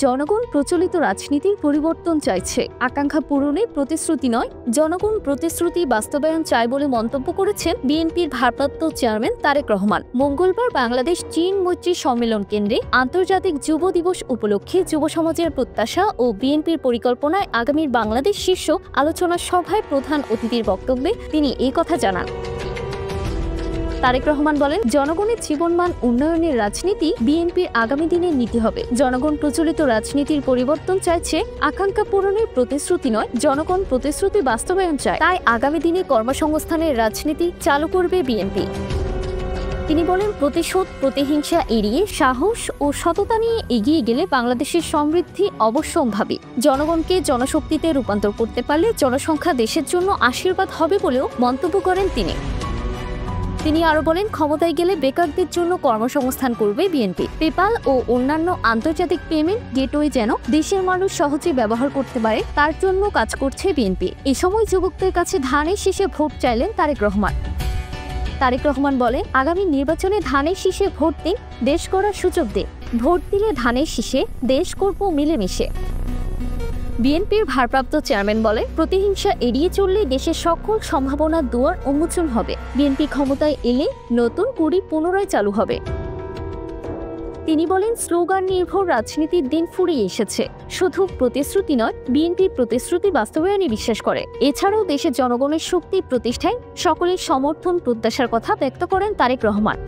জনগণ প্রচলিত রাজনীতির পরিবর্তন চাইছে, আকাঙ্ক্ষা পূরণে প্রতিশ্রুতি নয়। জনগণ প্রতিশ্রুতি বাস্তবায়ন চায় বলে মন্তব্য করেছেন বিএনপির ভারপ্রাপ্ত চেয়ারম্যান তারেক রহমান। মঙ্গলবার বাংলাদেশ চীন মৈত্রী সম্মেলন কেন্দ্রে আন্তর্জাতিক যুব দিবস উপলক্ষে যুব সমাজের প্রত্যাশা ও বিএনপির পরিকল্পনায় আগামীর বাংলাদেশ শীর্ষ আলোচনা সভায় প্রধান অতিথির বক্তব্যে তিনি এই কথা জানান। তারেক রহমান বলেন, জনগণের জীবনমান উন্নয়নের রাজনীতি বিএনপির আগামী দিনের নীতি হবে। জনগণ প্রচলিত রাজনীতির পরিবর্তন চাইছে, আকাঙ্ক্ষা পূরণের প্রতিশ্রুতি নয়। জনগণ প্রতিশ্রুতি বাস্তবায়ন চায়, তাই আগামী দিনে কর্মসংস্থানের রাজনীতি চালু করবে বিএনপি। তিনি বলেন, প্রতিশোধ প্রতিহিংসা এড়িয়ে সাহস ও সততা নিয়ে এগিয়ে গেলে বাংলাদেশের সমৃদ্ধি অবশ্যম্ভাবী। জনগণকে জনশক্তিতে রূপান্তর করতে পারলে জনসংখ্যা দেশের জন্য আশীর্বাদ হবে বলেও মন্তব্য করেন তিনি আরো বলেন, ক্ষমতায় গেলে বেকারদের জন্য কর্মসংস্থান করবে বিএনপি। পেপাল ও অন্যান্য আন্তর্জাতিক পেমেন্ট গেটওয়ে যেন দেশের মানুষ সহজে ব্যবহার করতে পারে, তার জন্য কাজ করছে বিএনপি। এ সময় যুবকদের কাছে ধানের শীষে ভোট চাইলেন তারেক রহমান বলেন, আগামী নির্বাচনে ধানের শীষে ভোট দিন, দেশ গড়ার সুযোগ দিন। ভোট দিলে ধানের শীষে, দেশ করব মিলেমিশে। বিএনপির ভারপ্রাপ্ত চেয়ারম্যান বলেন, প্রতিহিংসা এড়িয়ে চললে দেশের সকল সম্ভাবনার দুয়ার উন্মোচন হবে। বিএনপি ক্ষমতায় এলে নতুন কুড়ি পুনরায় চালু হবে। তিনি বলেন, স্লোগান নির্ভর রাজনীতির দিন ফুরিয়ে এসেছে। শুধু প্রতিশ্রুতি নয়, বিএনপি প্রতিশ্রুতি বাস্তবায়নে বিশ্বাস করে। এছাড়াও দেশের জনগণের শক্তি প্রতিষ্ঠায় সকলের সমর্থন প্রত্যাশার কথা ব্যক্ত করেন তারেক রহমান।